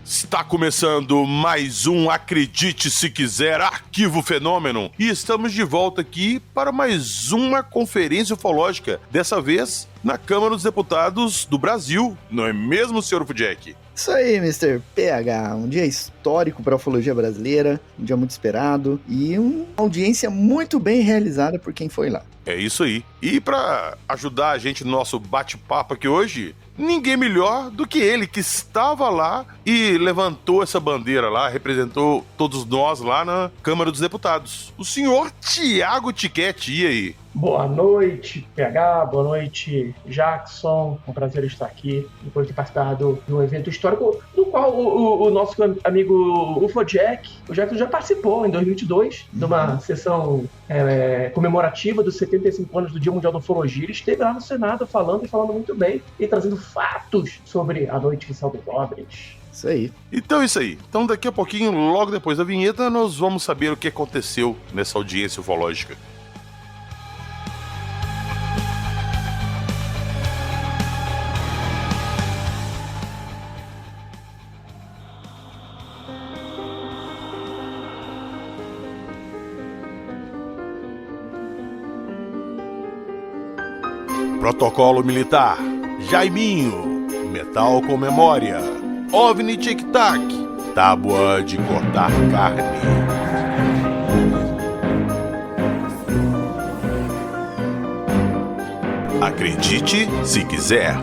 Está começando mais um Acredite Se Quiser Arquivo Fenômeno e estamos de volta aqui para mais uma conferência ufológica, dessa vez na Câmara dos Deputados do Brasil, não é mesmo, Sr. Ufudjek? Isso aí, Mr. PH, um dia histórico para a ufologia brasileira, um dia muito esperado e uma audiência muito bem realizada por quem foi lá. É isso aí. E para ajudar a gente no nosso bate-papo aqui hoje, ninguém melhor do que ele, que estava lá e levantou essa bandeira lá, representou todos nós lá na Câmara dos Deputados. O senhor Tiago Tiquete, e aí? Boa noite, PH, boa noite, Jackson. É um prazer estar aqui, depois de ter participado de um evento histórico, do qual o nosso amigo Ufudjek, o Jackson já participou em 2022, de uma sessão comemorativa dos 75 anos do Dia Mundial da Ufologia. Ele esteve lá no Senado falando muito bem e trazendo fatos sobre a noite que salve pobres. Isso aí. Então é isso aí. Então daqui a pouquinho, logo depois da vinheta, nós vamos saber o que aconteceu nessa audiência ufológica. Protocolo militar, Jaiminho, metal com memória, OVNI tic-tac, tábua de cortar carne. Acredite se quiser.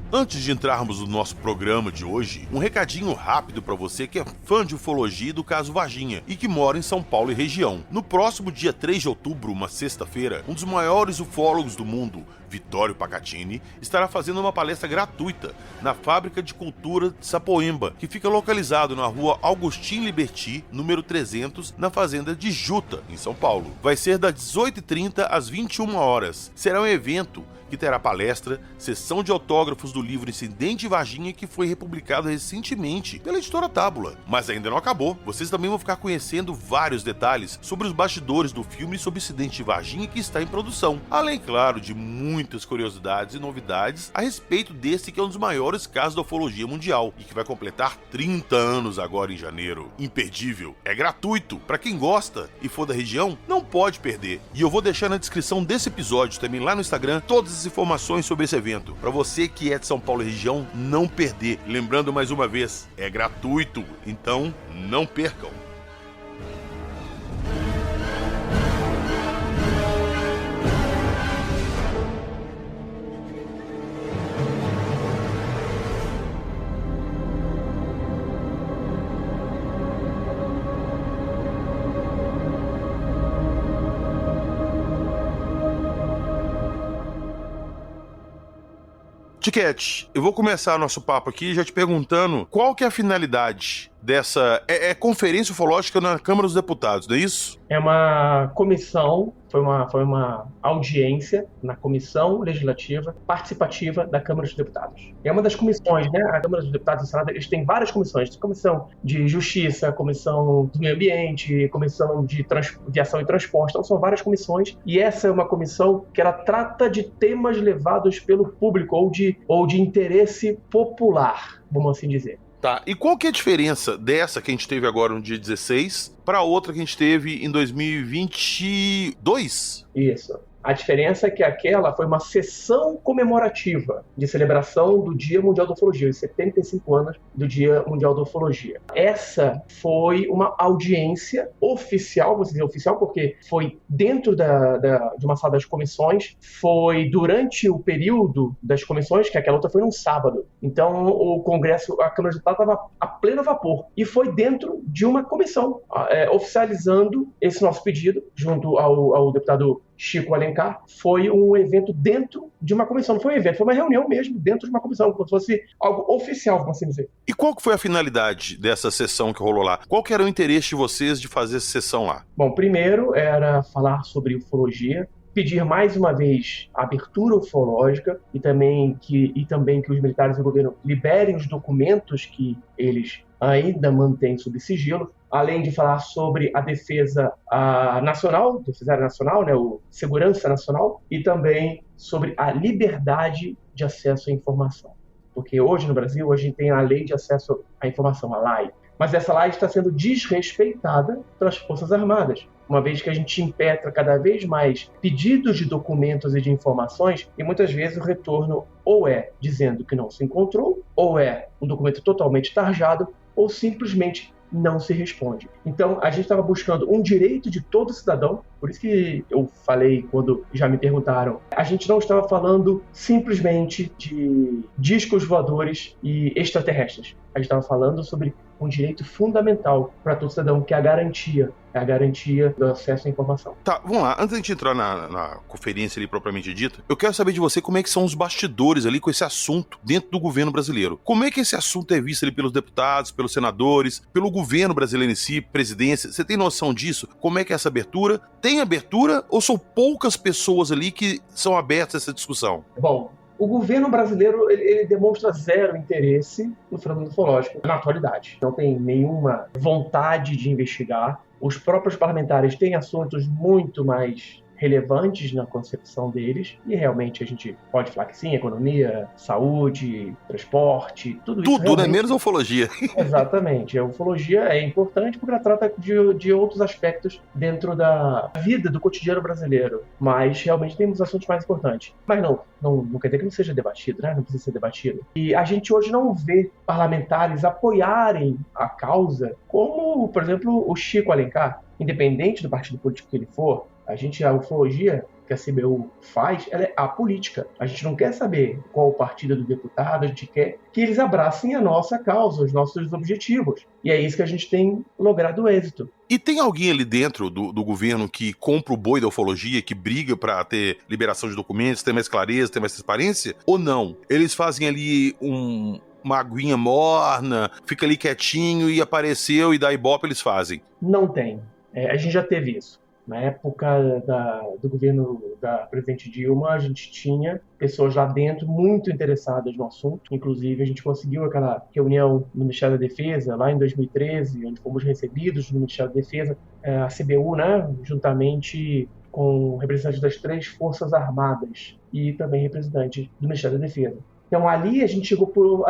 Antes de entrarmos no nosso programa de hoje, um recadinho rápido para você que é fã de ufologia e do caso Varginha e que mora em São Paulo e região. No próximo dia 3 de outubro, uma sexta-feira, um dos maiores ufólogos do mundo, Vittorio Pacatini, estará fazendo uma palestra gratuita na Fábrica de Cultura de Sapoemba, que fica localizado na rua Augustin Liberty, número 300, na fazenda de Juta, em São Paulo. Vai ser das 18h30 às 21 horas. Será um evento que terá palestra, sessão de autógrafos do livro Incidente de Varginha, que foi republicado recentemente pela editora Tábula. Mas ainda não acabou. Vocês também vão ficar conhecendo vários detalhes sobre os bastidores do filme e sobre o Incidente de Varginha que está em produção. Além, claro, de muitas curiosidades e novidades a respeito desse que é um dos maiores casos da ufologia mundial e que vai completar 30 anos agora em janeiro. Imperdível. É gratuito. Para quem gosta e for da região, não pode perder. E eu vou deixar na descrição desse episódio, também lá no Instagram, todas as informações sobre esse evento, para você que é de São Paulo e região não perder. Lembrando mais uma vez, é gratuito, então não percam. Tiquete, eu vou começar nosso papo aqui já te perguntando qual que é a finalidade dessa conferência ufológica na Câmara dos Deputados, não é isso? É uma comissão, foi uma audiência na Comissão Legislativa Participativa da Câmara dos Deputados. É uma das comissões, né? A Câmara dos Deputados e o Senado, eles têm várias comissões. Comissão de Justiça, Comissão do Meio Ambiente, Comissão de Aviação e Transporte. Então são várias comissões e essa é uma comissão que ela trata de temas levados pelo público ou de interesse popular, vamos assim dizer. Tá, e qual que é a diferença dessa que a gente teve agora no dia 16 para outra que a gente teve em 2022? Isso. A diferença é que aquela foi uma sessão comemorativa de celebração do Dia Mundial da Ufologia, os 75 anos do Dia Mundial da Ufologia. Essa foi uma audiência oficial, vou dizer oficial, porque foi dentro de uma sala das comissões, foi durante o período das comissões, que aquela outra foi num sábado. Então o Congresso, a Câmara dos Deputados estava a pleno vapor e foi dentro de uma comissão, oficializando esse nosso pedido, junto ao deputado Chico Alencar. Foi um evento dentro de uma comissão, não foi um evento, foi uma reunião mesmo dentro de uma comissão, como se fosse algo oficial, vamos assim dizer. E qual que foi a finalidade dessa sessão que rolou lá? Qual que era o interesse de vocês de fazer essa sessão lá? Bom, primeiro era falar sobre ufologia, pedir mais uma vez a abertura ufológica e também que os militares e o governo liberem os documentos que eles ainda mantêm sob sigilo, além de falar sobre a defesa nacional, defesa nacional, né, o segurança nacional, e também sobre a liberdade de acesso à informação. Porque hoje no Brasil, a gente tem a Lei de Acesso à Informação, a LAI, mas essa lei está sendo desrespeitada pelas Forças Armadas, uma vez que a gente impetra cada vez mais pedidos de documentos e de informações, e muitas vezes o retorno ou é dizendo que não se encontrou, ou é um documento totalmente tarjado, ou simplesmente não se responde. Então, a gente estava buscando um direito de todo cidadão, por isso que eu falei quando já me perguntaram, a gente não estava falando simplesmente de discos voadores e extraterrestres. A gente estava falando sobre um direito fundamental para todo cidadão, que é a garantia do acesso à informação. Tá, vamos lá. Antes de a gente entrar na conferência ali propriamente dita, eu quero saber de você como é que são os bastidores ali com esse assunto dentro do governo brasileiro. Como é que esse assunto é visto ali pelos deputados, pelos senadores, pelo governo brasileiro em si, presidência? Você tem noção disso? Como é que é essa abertura? Tem abertura ou são poucas pessoas ali que são abertas a essa discussão? Bom, o governo brasileiro ele demonstra zero interesse no fenômeno ufológico na atualidade. Não tem nenhuma vontade de investigar. Os próprios parlamentares têm assuntos muito mais relevantes na concepção deles, e realmente a gente pode falar que sim, economia, saúde, transporte, tudo isso. Tudo, né? Menos a ufologia. Exatamente. A ufologia é importante porque ela trata de outros aspectos dentro da vida, do cotidiano brasileiro, mas realmente temos assuntos mais importantes. Mas não quer dizer que não seja debatido, né? Não precisa ser debatido. E a gente hoje não vê parlamentares apoiarem a causa, como, por exemplo, o Chico Alencar, independente do partido político que ele for. A ufologia que a CBU faz, ela é apolítica. A gente não quer saber qual o partido do deputado, a gente quer que eles abracem a nossa causa, os nossos objetivos. E é isso que a gente tem logrado êxito. E tem alguém ali dentro do governo que compra o boi da ufologia, que briga para ter liberação de documentos, ter mais clareza, ter mais transparência? Ou não? Eles fazem ali uma aguinha morna, fica ali quietinho e apareceu e dá ibope, eles fazem? Não tem. A gente já teve isso. Na época do governo da presidente Dilma, a gente tinha pessoas lá dentro muito interessadas no assunto. Inclusive, a gente conseguiu aquela reunião no Ministério da Defesa, lá em 2013, onde fomos recebidos no Ministério da Defesa, a CBU, né, juntamente com representantes das 3 Forças Armadas e também representantes do Ministério da Defesa. Então, ali a gente chegou por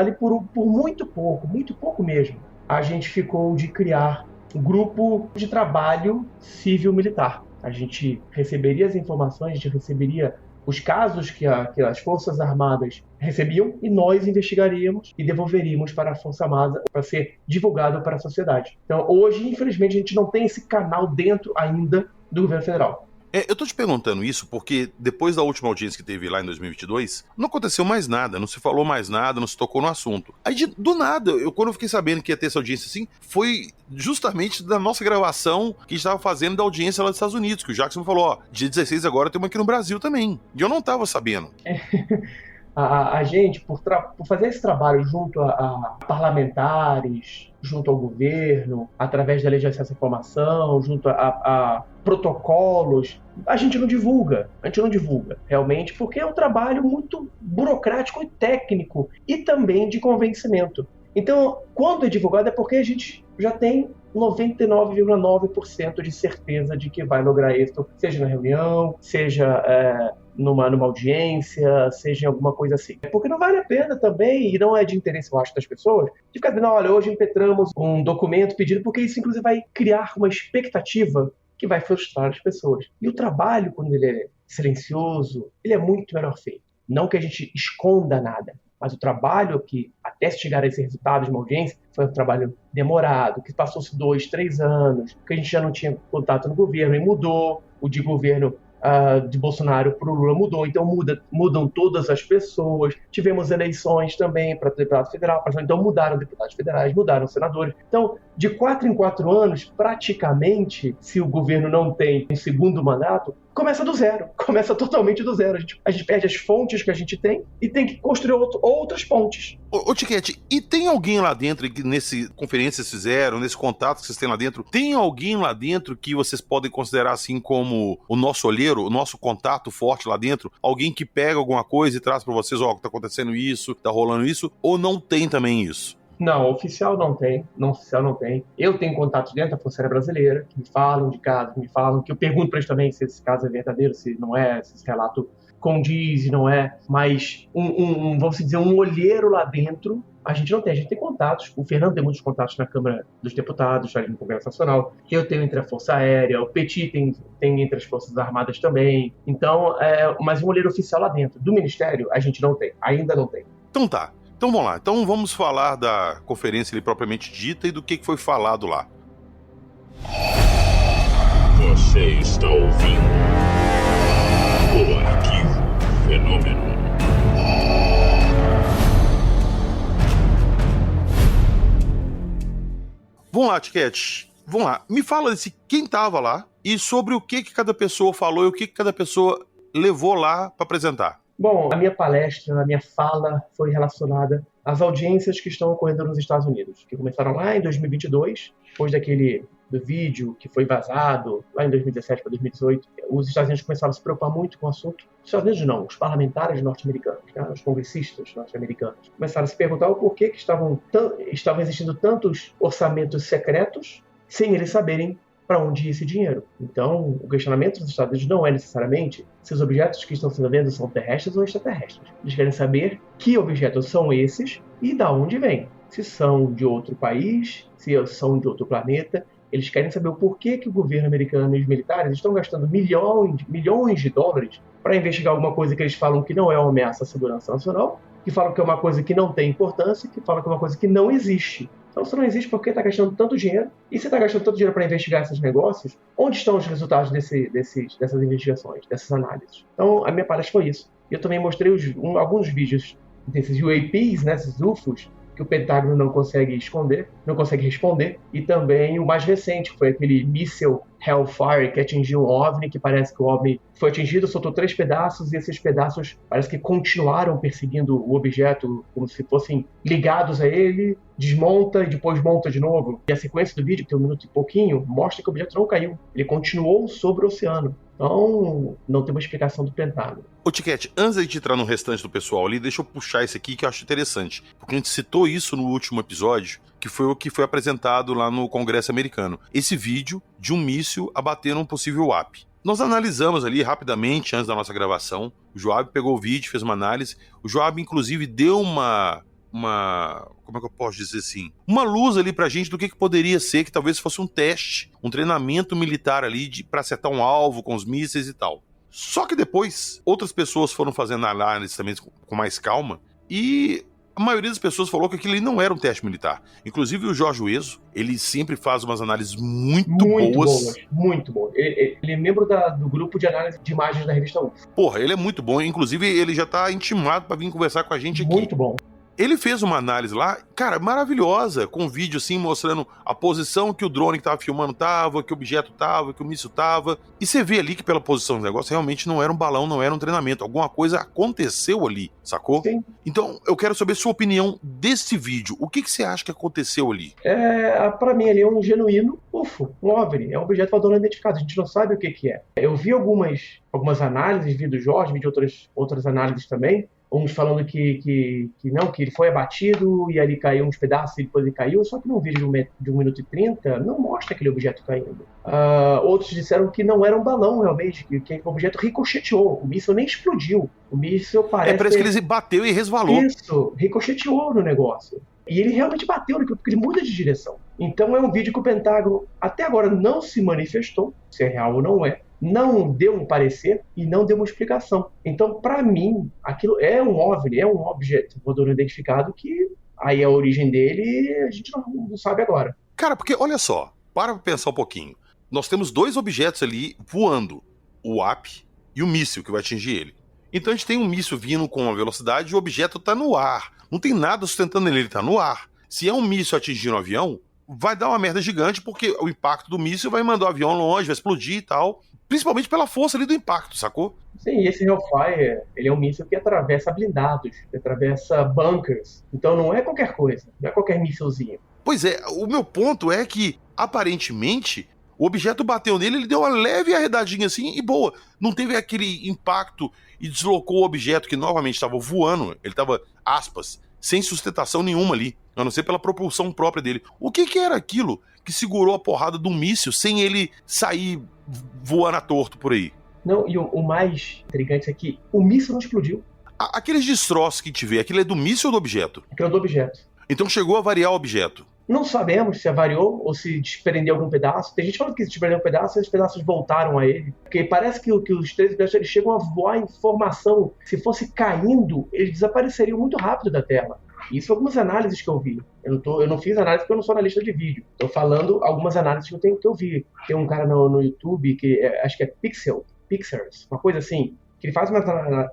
muito pouco mesmo. A gente ficou de criar um grupo de trabalho civil-militar. A gente receberia as informações, a gente receberia os casos que as Forças Armadas recebiam e nós investigaríamos e devolveríamos para a Força Armada para ser divulgado para a sociedade. Então, hoje, infelizmente, a gente não tem esse canal dentro ainda do governo federal. Eu tô te perguntando isso porque depois da última audiência que teve lá em 2022, não aconteceu mais nada, não se falou mais nada, não se tocou no assunto. Aí, do nada, quando eu fiquei sabendo que ia ter essa audiência assim, foi justamente da nossa gravação que a gente tava fazendo da audiência lá dos Estados Unidos, que o Jackson falou, dia 16 agora tem uma aqui no Brasil também. E eu não tava sabendo. A gente, por fazer esse trabalho junto a parlamentares, junto ao governo, através da Lei de Acesso à Informação, junto a protocolos, a gente não divulga, realmente, porque é um trabalho muito burocrático e técnico, e também de convencimento. Então, quando é divulgado é porque a gente já tem 99,9% de certeza de que vai lograr êxito, seja na reunião, seja numa audiência, seja em alguma coisa assim. Porque não vale a pena também, e não é de interesse, eu acho, das pessoas, de ficar dizendo, olha, hoje impetramos um documento pedido, porque isso, inclusive, vai criar uma expectativa que vai frustrar as pessoas. E o trabalho, quando ele é silencioso, ele é muito melhor feito. Não que a gente esconda nada, mas o trabalho que, até se chegar a esse resultado de uma audiência, foi um trabalho demorado, que passou-se 2, 3 anos, que a gente já não tinha contato no governo, e mudou o de governo de Bolsonaro para o Lula mudou, então mudam todas as pessoas. Tivemos eleições também para deputado federal, então mudaram deputados federais, mudaram senadores. Então, de 4 em 4 anos, praticamente, se o governo não tem um segundo mandato, começa do zero, começa totalmente do zero. A gente perde as fontes que a gente tem e tem que construir outras pontes. Ô Tiquete, e tem alguém lá dentro, que nesse conferência que vocês fizeram, nesse contato que vocês têm lá dentro, tem alguém lá dentro que vocês podem considerar assim como o nosso olheiro brasileiro, o nosso contato forte lá dentro, alguém que pega alguma coisa e traz para vocês, ó, tá acontecendo isso, tá rolando isso, ou não tem também isso? Não, oficial não tem. Não, oficial não tem. Eu tenho contatos dentro da Força Aérea Brasileira, que me falam de casos, me falam, que eu pergunto para eles também se esse caso é verdadeiro, se não é, se esse relato condiz e não é. Mas, vamos dizer, um olheiro lá dentro, a gente não tem. A gente tem contatos. O Fernando tem muitos contatos na Câmara dos Deputados, ali no Congresso Nacional. Eu tenho entre a Força Aérea, o Petit tem entre as Forças Armadas também. Então, mas um olheiro oficial lá dentro. Do Ministério, a gente não tem. Ainda não tem. Então tá. Então vamos lá. Então vamos falar da conferência ali propriamente dita e do que foi falado lá. Você está ouvindo o Arquivo Fenômeno. Vamos lá, Tiquete. Vamos lá. Me fala quem estava lá e sobre o que cada pessoa falou e o que cada pessoa levou lá para apresentar. Bom, a minha palestra, a minha fala foi relacionada às audiências que estão ocorrendo nos Estados Unidos, que começaram lá em 2022, depois do vídeo que foi vazado, lá em 2017 para 2018. Os Estados Unidos começaram a se preocupar muito com o assunto. Os Estados Unidos não, os parlamentares norte-americanos, né, os congressistas norte-americanos, começaram a se perguntar o porquê que estavam existindo tantos orçamentos secretos sem eles saberem para onde ia esse dinheiro. Então, o questionamento dos Estados Unidos não é necessariamente se os objetos que estão sendo vendidos são terrestres ou extraterrestres. Eles querem saber que objetos são esses e de onde vêm. Se são de outro país, se são de outro planeta. Eles querem saber o porquê que o governo americano e os militares estão gastando milhões de dólares para investigar alguma coisa que eles falam que não é uma ameaça à segurança nacional, que falam que é uma coisa que não tem importância, que falam que é uma coisa que não existe. Então, se não existe, por que está gastando tanto dinheiro? E se está gastando tanto dinheiro para investigar esses negócios, onde estão os resultados dessas investigações, dessas análises? Então, a minha palestra foi isso. Eu também mostrei alguns vídeos desses UAPs, né, esses UFOs, que o Pentágono não consegue esconder, não consegue responder, e também o mais recente, que foi aquele míssil Hellfire, que atingiu um OVNI, que parece que o OVNI foi atingido, soltou 3 pedaços, e esses pedaços parece que continuaram perseguindo o objeto, como se fossem ligados a ele, desmonta e depois monta de novo. E a sequência do vídeo, que tem 1 minuto e pouquinho, mostra que o objeto não caiu, ele continuou sobre o oceano. Então, não tem uma explicação do Pentágono. Ô, Tiquete, antes de entrar no restante do pessoal ali, deixa eu puxar esse aqui que eu acho interessante. Porque a gente citou isso no último episódio, que foi o que foi apresentado lá no Congresso americano. Esse vídeo de um míssil abater um possível UAP. Nós analisamos ali rapidamente, antes da nossa gravação. O Joab pegou o vídeo, fez uma análise. O Joab, inclusive, deu uma como é que eu posso dizer assim? Uma luz ali pra gente do que poderia ser, que talvez fosse um teste, um treinamento militar ali pra acertar um alvo com os mísseis e tal. Só que depois, outras pessoas foram fazendo análise também com mais calma, e a maioria das pessoas falou que aquilo ali não era um teste militar. Inclusive o Jorge Ueso, ele sempre faz umas análises muito boas. Muito boas. Ele é membro do grupo de análise de imagens da revista UFO. Porra, ele é muito bom. Inclusive, ele já tá intimado pra vir conversar com a gente aqui. Muito bom. Ele fez uma análise lá, cara, maravilhosa, com um vídeo assim, mostrando a posição que o drone que tava filmando tava, que o objeto tava, que o míssil tava. E você vê ali que pela posição do negócio, realmente não era um balão, não era um treinamento. Alguma coisa aconteceu ali, sacou? Sim. Então, eu quero saber sua opinião desse vídeo. O que você acha que aconteceu ali? Pra mim, ele é um genuíno UFO, um OVNI. É um objeto voador não identificado. A gente não sabe o que é. Eu vi algumas análises, vi do Jorge, vi de outras análises também. Uns falando que ele foi abatido e ali caiu uns pedaços e depois ele caiu, só que num vídeo de 1 minuto e 30 não mostra aquele objeto caindo. Outros disseram que não era um balão realmente, que o objeto ricocheteou, o míssil nem explodiu, o míssil parece que ele bateu e resvalou. Isso, ricocheteou no negócio. E ele realmente bateu naquilo, porque ele muda de direção. Então é um vídeo que o Pentágono até agora não se manifestou, se é real ou não é, não deu um parecer e não deu uma explicação. Então, para mim, aquilo é um OVNI, é um objeto voador não identificado que aí a origem dele a gente não sabe agora. Cara, porque olha só, para pensar um pouquinho. Nós temos 2 objetos ali voando, o UAP e o míssil que vai atingir ele. Então a gente tem um míssil vindo com uma velocidade e o objeto está no ar. Não tem nada sustentando ele está no ar. Se é um míssil atingir um avião, vai dar uma merda gigante, porque o impacto do míssil vai mandar o avião longe, vai explodir e tal. Principalmente pela força ali do impacto, sacou? Sim, e esse Hellfire, ele é um míssil que atravessa blindados, que atravessa bunkers. Então não é qualquer coisa, não é qualquer míssilzinho. Pois é, o meu ponto é que, aparentemente, O objeto bateu nele, ele deu uma leve arredadinha assim e boa. Não teve aquele impacto e deslocou o objeto que novamente estava voando. Ele estava, aspas, sem sustentação nenhuma ali, a não ser pela propulsão própria dele. O que era aquilo que segurou a porrada de um míssil sem ele sair voando a torto por aí? Não, e o mais intrigante é que o míssil não explodiu. Aqueles destroços que te vê, aquilo é do míssil ou do objeto? Aquilo é do objeto. Então chegou a variar o objeto. Não sabemos se avariou ou se desprendeu algum pedaço. Tem gente falando que se desprendeu um pedaço e os pedaços voltaram a ele. Porque parece que os três pedaços eles chegam a voar em formação. Se fosse caindo, eles desapareceriam muito rápido da tela. Isso algumas análises que eu vi. Eu não fiz análise porque eu não sou analista de vídeo. Estou falando algumas análises que eu vi. Tem um cara no YouTube que acho que é Pixels, uma coisa assim, que ele faz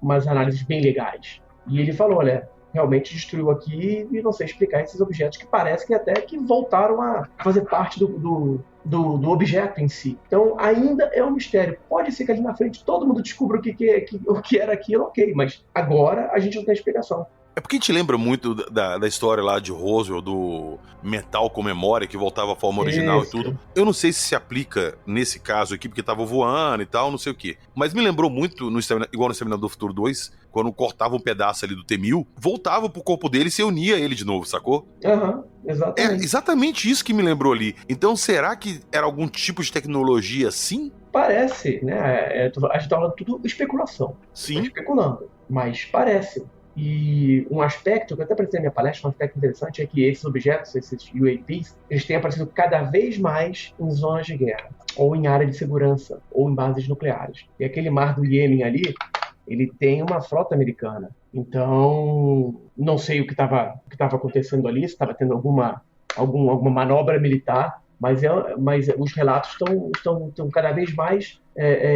umas análises bem legais. E ele falou, olha, realmente destruiu aqui e não sei explicar esses objetos que parece que até que voltaram a fazer parte do objeto em si. Então ainda é um mistério. Pode ser que ali na frente todo mundo descubra o que era aquilo, ok, mas agora a gente não tem explicação. É porque a gente lembra muito da história lá de Roswell, do metal com memória, que voltava à forma original e tudo. Eu não sei se aplica nesse caso aqui, porque tava voando e tal, não sei o quê. Mas me lembrou muito, igual no Exterminador do Futuro 2, quando cortava um pedaço ali do T-1000, voltava pro corpo dele e se unia a ele de novo, sacou? Exatamente. É exatamente isso que me lembrou ali. Então será que era algum tipo de tecnologia assim? Parece, né? A gente tá falando tudo especulação. Sim. Tô especulando, mas parece. E um aspecto que eu até apresentei na minha palestra, um aspecto interessante, é que esses objetos, esses UAPs, eles têm aparecido cada vez mais em zonas de guerra, ou em área de segurança, ou em bases nucleares. E aquele mar do Iêmen ali, ele tem uma frota americana. Então, não sei o que estava acontecendo ali, se estava tendo alguma manobra militar, mas os relatos estão cada vez mais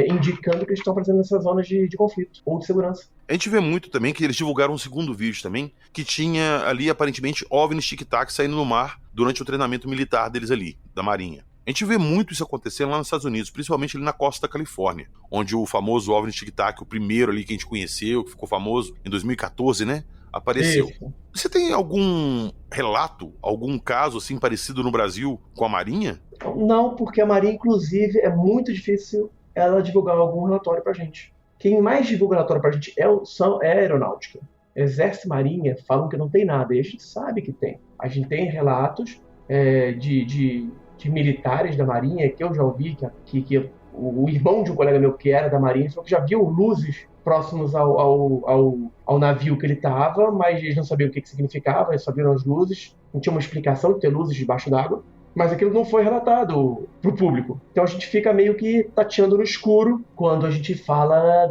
indicando que eles estão aparecendo nessas zonas de conflito ou de segurança. A gente vê muito também que eles divulgaram um segundo vídeo também, que tinha ali aparentemente OVNIs tic-tac saindo no mar durante o treinamento militar deles ali, da Marinha. A gente vê muito isso acontecendo lá nos Estados Unidos, principalmente ali na costa da Califórnia, onde o famoso OVNI tic-tac, o primeiro ali que a gente conheceu, que ficou famoso em 2014, né? Apareceu. Isso. Você tem algum relato, algum caso assim parecido no Brasil com a Marinha? Não, porque a Marinha, inclusive, é muito difícil ela divulgar algum relatório pra gente. Quem mais divulga relatório pra gente é a aeronáutica. Exército e Marinha falam que não tem nada, e a gente sabe que tem. A gente tem relatos de militares da Marinha, que eu já ouvi, que o irmão de um colega meu que era da Marinha falou que já viu luzes próximos ao navio que ele estava, mas eles não sabiam o que significava, eles só viram as luzes, não tinha uma explicação de ter luzes debaixo d'água, mas aquilo não foi relatado para o público. Então a gente fica meio que tateando no escuro quando a gente fala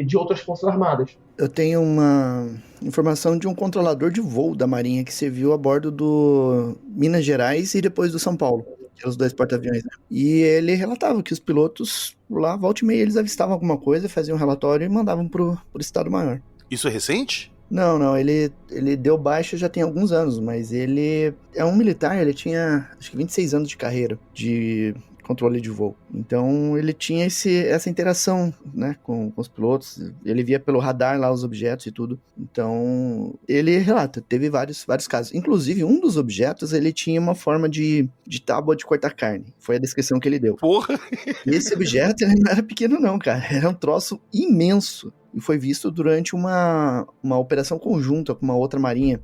de outras forças armadas. Eu tenho uma informação de um controlador de voo da Marinha que serviu a bordo do Minas Gerais e depois do São Paulo, os dois porta-aviões, né? E ele relatava que os pilotos lá, volta e meia, eles avistavam alguma coisa, faziam um relatório e mandavam pro Estado-Maior. Isso é recente? Não, ele deu baixa já tem alguns anos, mas ele é um militar, ele tinha acho que 26 anos de carreira de controle de voo. Então ele tinha essa interação, né, com os pilotos, ele via pelo radar lá os objetos e tudo. Então ele relata, teve vários casos. Inclusive um dos objetos, ele tinha uma forma de tábua de cortar carne. Foi a descrição que ele deu. Porra! E esse objeto ele não era pequeno não, cara. Era um troço imenso. E foi visto durante uma operação conjunta com uma outra marinha.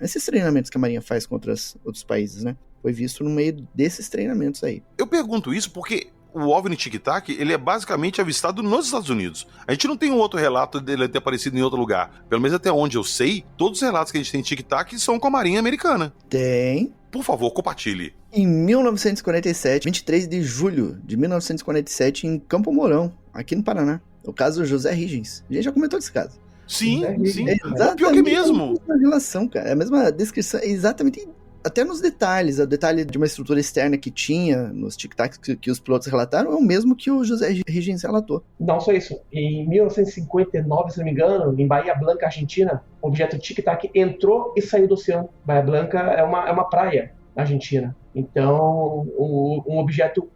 Esses treinamentos que a Marinha faz com outros países, né? Foi visto no meio desses treinamentos aí. Eu pergunto isso porque o OVNI tic-tac, ele é basicamente avistado nos Estados Unidos. A gente não tem um outro relato dele ter aparecido em outro lugar. Pelo menos até onde eu sei, todos os relatos que a gente tem de tic-tac são com a Marinha Americana. Tem. Por favor, compartilhe. Em 1947, 23 de julho de 1947, em Campo Mourão, aqui no Paraná. O caso do José Higgins. A gente já comentou desse caso. Sim. É pior que mesmo. A mesma relação, cara. A mesma descrição, exatamente. Até nos detalhes, o detalhe de uma estrutura externa que tinha nos tic-tacs que os pilotos relataram é o mesmo que o José Higgins relatou. Não só isso. Em 1959, se não me engano, em Bahia Blanca, Argentina, o objeto tic-tac entrou e saiu do oceano. Bahia Blanca é uma praia na Argentina. Então, um objeto...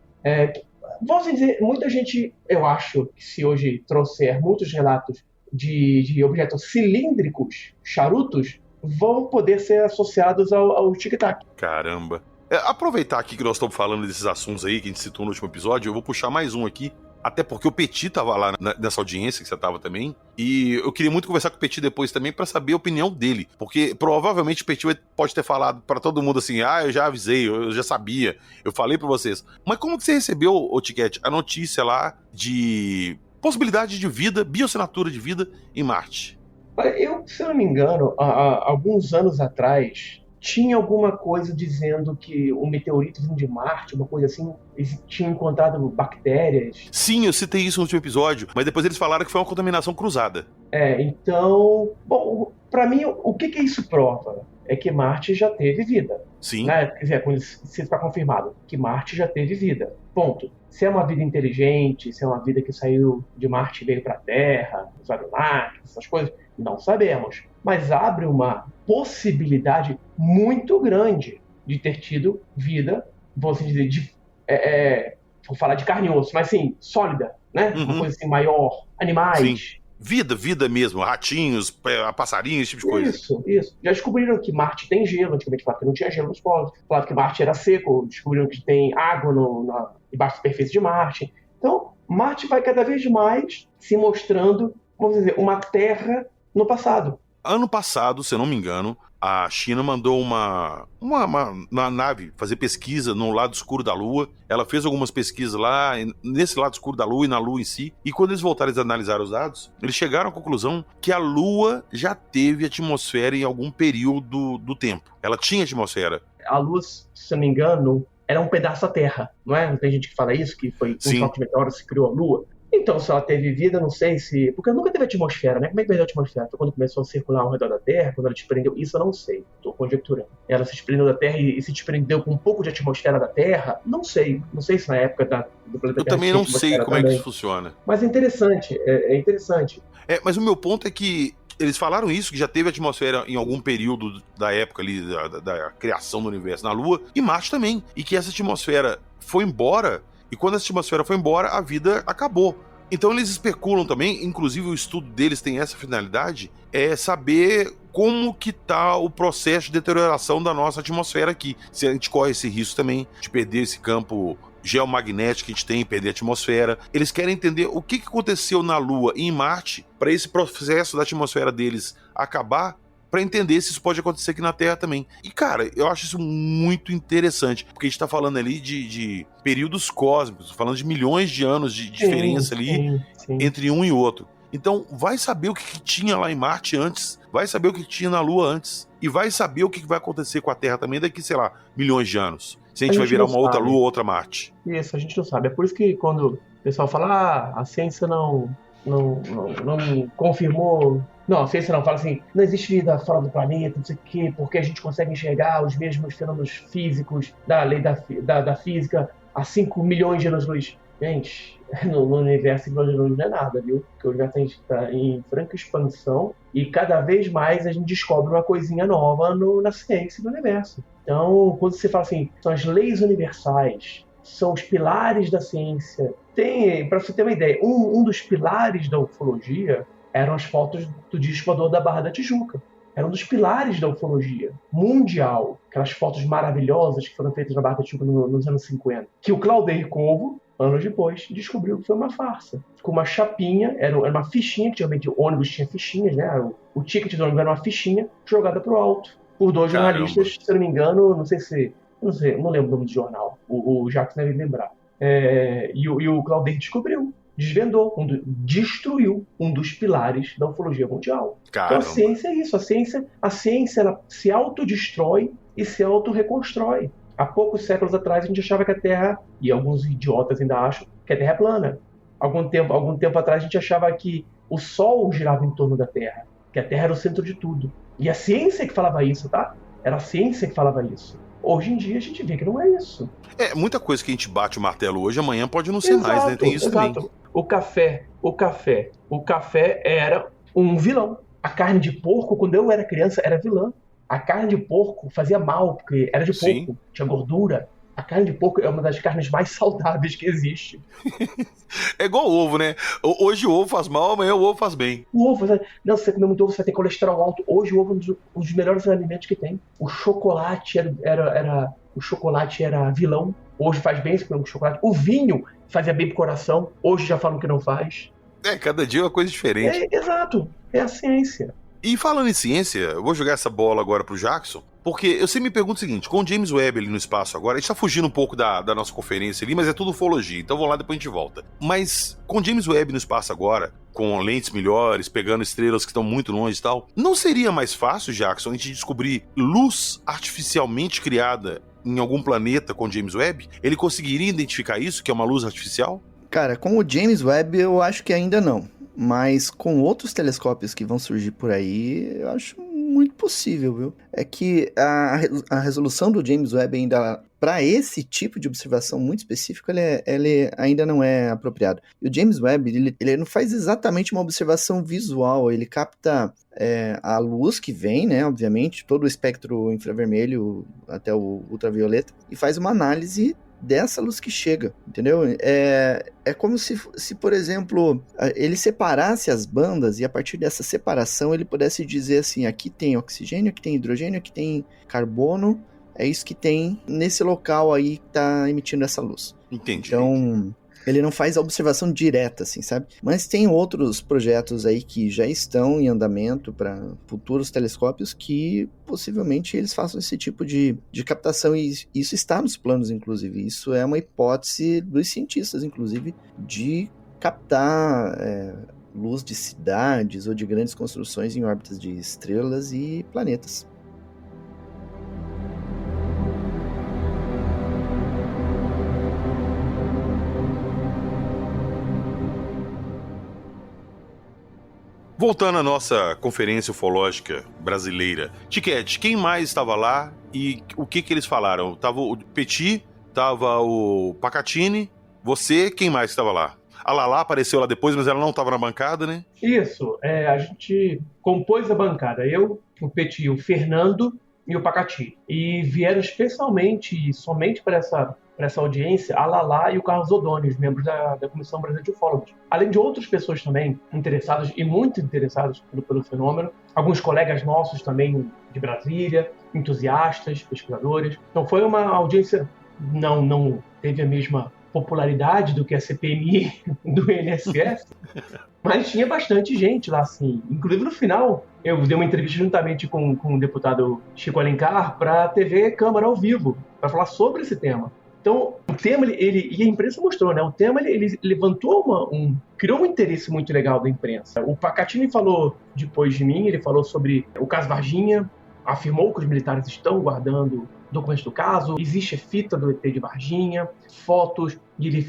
vamos dizer, muita gente, eu acho, que se hoje trouxer muitos relatos de objetos cilíndricos, charutos, vão poder ser associados ao tic-tac. Caramba. Aproveitar aqui que nós estamos falando desses assuntos aí que a gente citou no último episódio, eu vou puxar mais um aqui, até porque o Petit tava lá nessa audiência que você tava também, e eu queria muito conversar com o Petit depois também pra saber a opinião dele, porque provavelmente o Petit pode ter falado pra todo mundo assim, eu já avisei, eu já sabia, eu falei pra vocês. Mas como que você recebeu, ô Tiquete, a notícia lá de possibilidade de vida, bioassinatura de vida em Marte? Eu, se eu não me engano, há alguns anos atrás, tinha alguma coisa dizendo que um meteorito vindo de Marte, uma coisa assim, eles tinham encontrado bactérias. Sim, eu citei isso no último episódio, mas depois eles falaram que foi uma contaminação cruzada. Então, bom, pra mim, o que isso prova? É que Marte já teve vida. Sim. Né? Quer dizer, se está confirmado que Marte já teve vida. Ponto. Se é uma vida inteligente, se é uma vida que saiu de Marte e veio para a Terra, os Anunnaki, essas coisas, não sabemos. Mas abre uma possibilidade muito grande de ter tido vida, vou assim dizer, vou falar de carne e osso, mas sim, sólida, né? Uma coisa assim maior, animais. Sim. Vida mesmo, ratinhos, passarinhos, esse tipo de coisa. Isso. Já descobriram que Marte tem gelo, antigamente falavam que não tinha gelo nos polos, falavam que Marte era seco, descobriram que tem água debaixo da superfície de Marte. Então, Marte vai cada vez mais se mostrando, vamos dizer, uma terra no passado. Ano passado, se eu não me engano, a China mandou uma nave fazer pesquisa no lado escuro da Lua. Ela fez algumas pesquisas lá, nesse lado escuro da Lua e na Lua em si. E quando eles voltaram a analisar os dados, eles chegaram à conclusão que a Lua já teve atmosfera em algum período do tempo. Ela tinha atmosfera. A Lua, se eu não me engano, era um pedaço da Terra, não é? Não tem gente que fala isso, que foi com um choque de meteoro se criou a Lua. Então, se ela teve vida, não sei se... Porque nunca teve atmosfera, né? Como é que perdeu a atmosfera? Foi quando começou a circular ao redor da Terra, quando ela desprendeu... Isso eu não sei, estou conjecturando. Ela se desprendeu da Terra e se desprendeu com um pouco de atmosfera da Terra? Não sei. Não sei se na época do planeta Terra... Eu também não sei como é que isso funciona. Mas é interessante, é interessante. Mas o meu ponto é que eles falaram isso, que já teve atmosfera em algum período da época ali, da criação do universo na Lua, e Marte também. E que essa atmosfera foi embora... E quando essa atmosfera foi embora, a vida acabou. Então eles especulam também, inclusive o estudo deles tem essa finalidade, é saber como que tá o processo de deterioração da nossa atmosfera aqui. Se a gente corre esse risco também de perder esse campo geomagnético que a gente tem, perder a atmosfera. Eles querem entender o que aconteceu na Lua e em Marte para esse processo da atmosfera deles acabar, para entender se isso pode acontecer aqui na Terra também. E, cara, eu acho isso muito interessante, porque a gente tá falando ali de períodos cósmicos, falando de milhões de anos de diferença ali entre um e outro. Então, vai saber o que tinha lá em Marte antes, vai saber o que tinha na Lua antes, e vai saber o que vai acontecer com a Terra também daqui, sei lá, milhões de anos. Se a gente vai virar uma outra Lua ou outra Marte. Isso, a gente não sabe. É por isso que quando o pessoal fala, a ciência não confirmou... Não, a ciência não fala assim, não existe vida fora do planeta, não sei o quê, porque a gente consegue enxergar os mesmos fenômenos físicos da lei da física a 5 milhões de anos-luz. Gente, no universo 5 milhões de anos não é nada, viu? Porque o universo está em franca expansão e cada vez mais a gente descobre uma coisinha nova na ciência do universo. Então, quando você fala assim, são as leis universais, são os pilares da ciência. Para você ter uma ideia, um dos pilares da ufologia eram as fotos do disco voador da Barra da Tijuca. Era um dos pilares da ufologia mundial. Aquelas fotos maravilhosas que foram feitas na Barra da Tijuca nos anos 50. Que o Claudeir Covo, anos depois, descobriu que foi uma farsa. Com uma chapinha, era uma fichinha, que geralmente o ônibus tinha fichinhas, né? O ticket do ônibus era uma fichinha jogada pro alto. Por dois jornalistas, se eu não me engano, não lembro o nome do jornal. O Jacques deve lembrar. E o Claudeir descobriu. Desvendou, destruiu um dos pilares da ufologia mundial. Caramba. Então a ciência é isso. A ciência ela se autodestrói e se autorreconstrói. Há poucos séculos atrás a gente achava que a Terra, e alguns idiotas ainda acham, que a Terra é plana. Algum tempo atrás a gente achava que o Sol girava em torno da Terra, que a Terra era o centro de tudo. E a ciência que falava isso, tá? Era a ciência que falava isso. Hoje em dia a gente vê que não é isso. Muita coisa que a gente bate o martelo hoje, amanhã pode não ser mais, né? Tem isso também. O café era um vilão. A carne de porco, quando eu era criança, era vilã. A carne de porco fazia mal, porque era de porco, tinha gordura. A carne de porco é uma das carnes mais saudáveis que existe. É igual o ovo, né? Hoje o ovo faz mal, amanhã o ovo faz bem. O ovo, não, se você comer muito ovo, você vai ter colesterol alto. Hoje o ovo é um dos melhores alimentos que tem. O chocolate era o chocolate era vilão, hoje faz bem com o chocolate. O vinho fazia bem pro coração, hoje já falam que não faz. Cada dia é uma coisa diferente. Exato, é a ciência. E falando em ciência, eu vou jogar essa bola agora pro Jackson, porque eu sempre me pergunto o seguinte, com o James Webb ali no espaço agora, a gente tá fugindo um pouco da nossa conferência ali, mas é tudo ufologia, então vamos lá, depois a gente volta. Mas com o James Webb no espaço agora, com lentes melhores, pegando estrelas que estão muito longe e tal, não seria mais fácil, Jackson, a gente descobrir luz artificialmente criada em algum planeta com o James Webb? Ele conseguiria identificar isso, que é uma luz artificial? Cara, com o James Webb eu acho que ainda não. Mas com outros telescópios que vão surgir por aí, eu acho muito possível, viu? É que a resolução do James Webb ainda, para esse tipo de observação muito específica, ele ainda não é apropriado. E o James Webb, ele não faz exatamente uma observação visual, ele capta a luz que vem, né, obviamente, todo o espectro infravermelho até o ultravioleta, e faz uma análise dessa luz que chega, entendeu? É como se, por exemplo, ele separasse as bandas e a partir dessa separação ele pudesse dizer assim, aqui tem oxigênio, aqui tem hidrogênio, aqui tem carbono, é isso que tem nesse local aí que tá emitindo essa luz. Entendi. Então, ele não faz a observação direta, assim, sabe? Mas tem outros projetos aí que já estão em andamento para futuros telescópios que possivelmente eles façam esse tipo de captação e isso está nos planos, inclusive. Isso é uma hipótese dos cientistas, inclusive, de captar luz de cidades ou de grandes construções em órbitas de estrelas e planetas. Voltando à nossa conferência ufológica brasileira, Tiquete, quem mais estava lá e o que eles falaram? Tava o Petit, tava o Pacatini, você, quem mais estava lá? A Lala apareceu lá depois, mas ela não estava na bancada, né? Isso, a gente compôs a bancada, eu, o Petit, o Fernando e o Pacatini. E vieram especialmente e somente para essa audiência, a Lala e o Carlos Odoni, os membros da Comissão Brasileira de Ufólogos. Além de outras pessoas também interessadas e muito interessadas pelo fenômeno, alguns colegas nossos também de Brasília, entusiastas, pesquisadores. Então foi uma audiência, não teve a mesma popularidade do que a CPMI do INSS, mas tinha bastante gente lá, assim. Inclusive no final, eu dei uma entrevista juntamente com o deputado Chico Alencar para a TV Câmara ao vivo, para falar sobre esse tema. Então, o tema, e a imprensa mostrou, né? O tema, ele levantou criou um interesse muito legal da imprensa. O Pacatini falou, depois de mim, ele falou sobre o caso Varginha, afirmou que os militares estão guardando documentos do caso, existe fita do ET de Varginha, fotos, e ele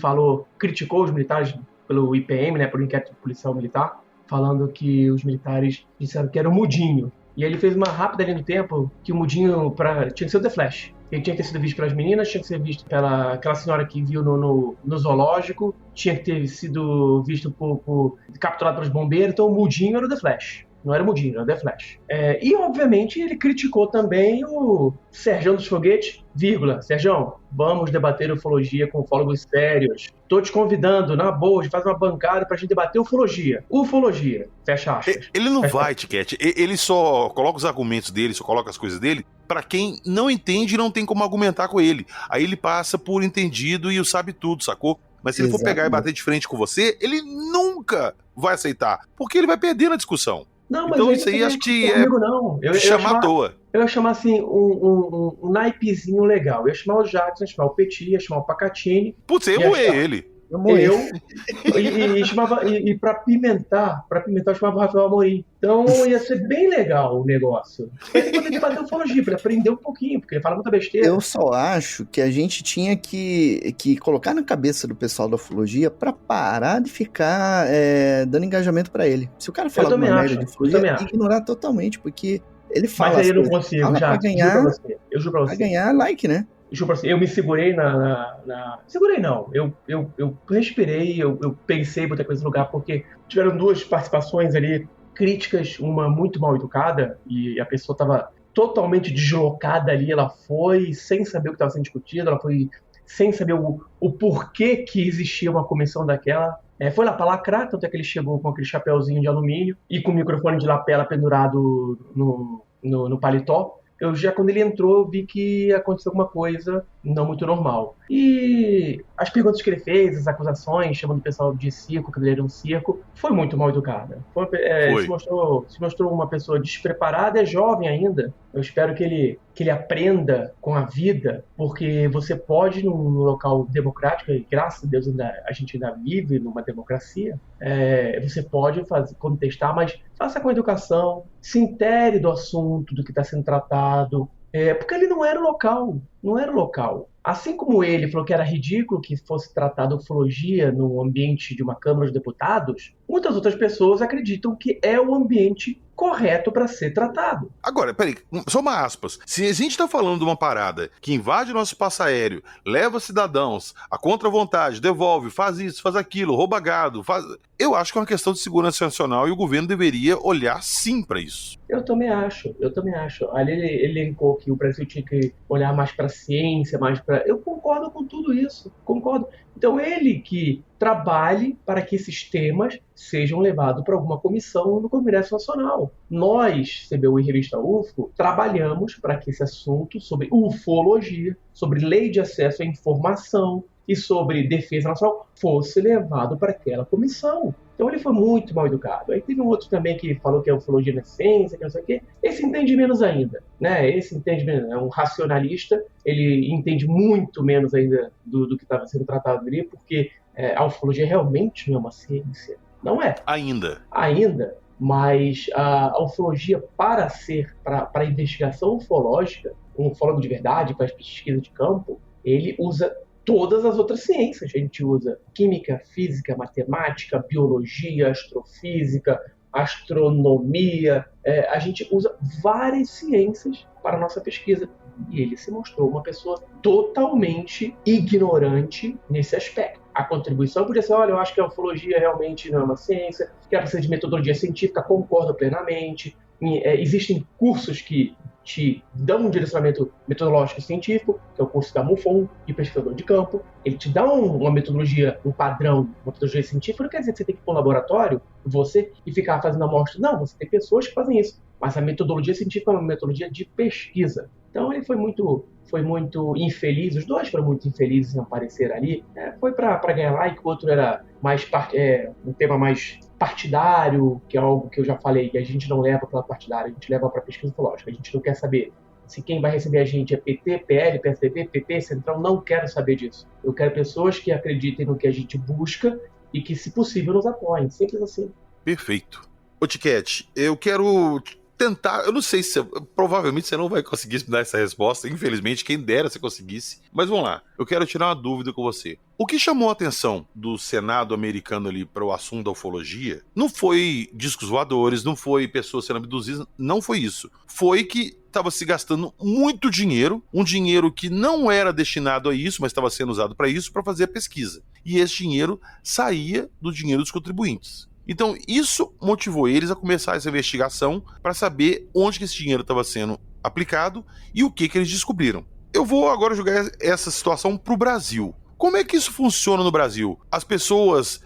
criticou os militares pelo IPM, né? Pelo inquérito policial militar, falando que os militares disseram que era o mudinho. E aí ele fez uma rápida linha do tempo que o mudinho tinha que ser o The Flash. Ele tinha que ter sido visto pelas meninas, tinha que ser visto pela aquela senhora que viu no zoológico, tinha que ter sido visto capturado pelos bombeiros, então o mudinho era o The Flash. Não era o mudinho, era o The Flash. E, obviamente, ele criticou também o Serjão dos Foguetes, Serjão, vamos debater ufologia com ufólogos sérios. Tô te convidando, na boa, de fazer uma bancada pra gente debater ufologia. Ufologia, fecha aspas. Ele não vai, Tiquete. Ele só coloca os argumentos dele, só coloca as coisas dele pra quem não entende e não tem como argumentar com ele. Aí ele passa por entendido e o sabe tudo, sacou? Mas se ele for pegar e bater de frente com você, ele nunca vai aceitar, porque ele vai perder na discussão. Não, mas então isso aí acho que chamar à toa. Eu ia chamar assim um naipezinho legal. Eu ia chamar o Jackson, ia chamar o Petit, ia chamar o Pacatini. Putz, eu ia moer ele. E pra pimentar, eu chamava o Rafael Amorim. Então ia ser bem legal o negócio. Ele poderia debater ufologia, pra aprender um pouquinho, porque ele fala muita besteira. Eu só acho que a gente tinha que colocar na cabeça do pessoal da ufologia pra parar de ficar dando engajamento pra ele. Se o cara falar uma merda de ufologia, ignorar totalmente, porque ele fala. Mas aí eu não consigo, já. Eu juro pra você. Pra ganhar like, né? Eu me segurei Segurei não, eu respirei, eu pensei em botar coisa no lugar, porque tiveram duas participações ali críticas, uma muito mal educada, e a pessoa estava totalmente deslocada ali, ela foi sem saber o que estava sendo discutido, ela foi sem saber o porquê que existia uma comissão daquela. Foi lá para lacrar, tanto é que ele chegou com aquele chapéuzinho de alumínio e com o microfone de lapela pendurado no paletó. Quando ele entrou, eu vi que aconteceu alguma coisa não muito normal. E as perguntas que ele fez, as acusações, chamando o pessoal de circo, que ele era um circo, foi muito mal educada. Foi. Se mostrou uma pessoa despreparada, é jovem ainda. Eu espero que ele aprenda com a vida, porque você pode, num local democrático, e graças a Deus a gente ainda vive numa democracia, você pode contestar, mas faça com educação, se intere do assunto, do que está sendo tratado, porque ele não era o local. Assim como ele falou que era ridículo que fosse tratada ufologia no ambiente de uma Câmara de Deputados, muitas outras pessoas acreditam que é o ambiente correto para ser tratado. Agora, peraí, só uma aspas. Se a gente tá falando de uma parada que invade nosso espaço aéreo, leva cidadãos à contra-vontade, devolve, faz isso, faz aquilo, rouba gado, eu acho que é uma questão de segurança nacional e o governo deveria olhar sim para isso. Eu também acho. Ali ele elencou que o Brasil tinha que olhar mais para a ciência, Eu concordo com tudo isso, concordo. Então ele que trabalhe para que esses temas sejam levados para alguma comissão no Congresso Nacional. Nós, CBU e Revista UFO, trabalhamos para que esse assunto sobre ufologia, sobre lei de acesso à informação e sobre defesa nacional fosse levado para aquela comissão. Então ele foi muito mal educado. Aí teve um outro também que falou que é ufologia na ciência, que não sei o quê. Esse entende menos ainda, né? É um racionalista, ele entende muito menos ainda do que estava sendo tratado ali, porque a ufologia realmente não é uma ciência. Não é. Ainda. Mas a ufologia, para a investigação ufológica, um ufólogo de verdade, faz pesquisa de campo, ele usa todas as outras ciências. A gente usa química, física, matemática, biologia, astrofísica, astronomia. A gente usa várias ciências para a nossa pesquisa. E ele se mostrou uma pessoa totalmente ignorante nesse aspecto. A contribuição podia ser, olha, eu acho que a ufologia realmente não é uma ciência, que ela precisa de metodologia científica, concordo plenamente. Existem cursos que te dão um direcionamento metodológico científico, que é o curso da MUFON, de pesquisador de campo. Ele te dá uma metodologia, um padrão, uma metodologia científica. Não quer dizer que você tem que ir para um laboratório, e ficar fazendo amostra. Não, você tem pessoas que fazem isso. Mas a metodologia científica é uma metodologia de pesquisa. Então ele foi muito infeliz, os dois foram muito infelizes em aparecer ali. Foi para ganhar like, o outro era mais um tema mais partidário, que é algo que eu já falei, e a gente não leva para partidário, a gente leva para pesquisa ufológica. A gente não quer saber se quem vai receber a gente é PT, PL, PSDB, PP, Centrão, não quero saber disso. Eu quero pessoas que acreditem no que a gente busca e que, se possível, nos apoiem. Simples assim. Perfeito. Ô, Tiquete, eu quero tentar, eu não sei se provavelmente você não vai conseguir me dar essa resposta, infelizmente, quem dera se conseguisse, mas vamos lá, eu quero tirar uma dúvida com você. O que chamou a atenção do Senado americano ali para o assunto da ufologia não foi discos voadores, não foi pessoas sendo abduzidas, não foi isso. Foi que estava se gastando muito dinheiro, um dinheiro que não era destinado a isso, mas estava sendo usado para isso, para fazer a pesquisa. E esse dinheiro saía do dinheiro dos contribuintes. Então, isso motivou eles a começar essa investigação para saber onde que esse dinheiro estava sendo aplicado e o que eles descobriram. Eu vou agora jogar essa situação para o Brasil. Como é que isso funciona no Brasil? As pessoas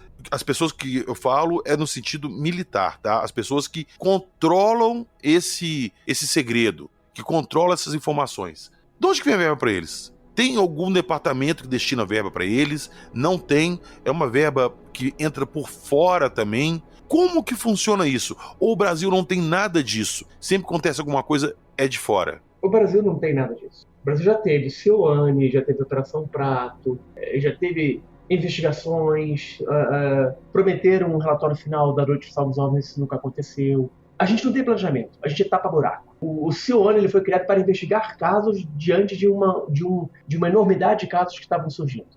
que eu falo é no sentido militar, tá? As pessoas que controlam esse segredo, que controlam essas informações. De onde que vem a verba para eles? Tem algum departamento que destina verba para eles? Não tem? É uma verba que entra por fora também? Como que funciona isso? Ou o Brasil não tem nada disso? Sempre acontece alguma coisa, é de fora? O Brasil não tem nada disso. O Brasil já teve Cioane, já teve Operação Prato, já teve investigações, prometeram um relatório final da Noite dos Salvos Homens, isso nunca aconteceu. A gente não tem planejamento, a gente tapa buraco. O Cioane ele foi criado para investigar casos diante de uma enormidade de casos que estavam surgindo.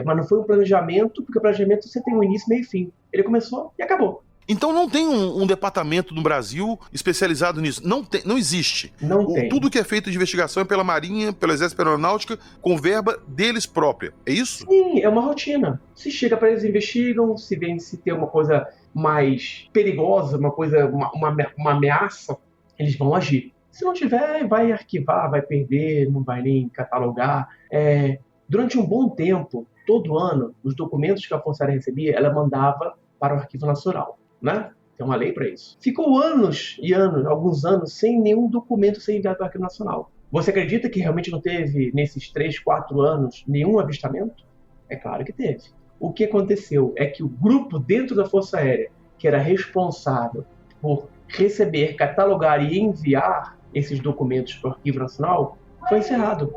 Mas não foi um planejamento, porque o planejamento você tem um início, meio e fim. Ele começou e acabou. Então não tem um departamento no Brasil especializado nisso? Não existe. Não tem. Tudo que é feito de investigação é pela Marinha, pelo Exército, pela Aeronáutica, com verba deles própria. É isso? Sim, é uma rotina. Se chega para eles, investigam, se vê se tem uma coisa mais perigosa, uma ameaça, eles vão agir. Se não tiver, vai arquivar, vai perder, não vai nem catalogar. Durante um bom tempo, todo ano, os documentos que a Força Aérea recebia, ela mandava para o Arquivo Nacional, né? Tem uma lei para isso. Ficou anos e anos, alguns anos, sem nenhum documento ser enviado para o Arquivo Nacional. Você acredita que realmente não teve, nesses 3, 4 anos, nenhum avistamento? É claro que teve. O que aconteceu é que o grupo dentro da Força Aérea, que era responsável por receber, catalogar e enviar esses documentos para o Arquivo Nacional, foi encerrado.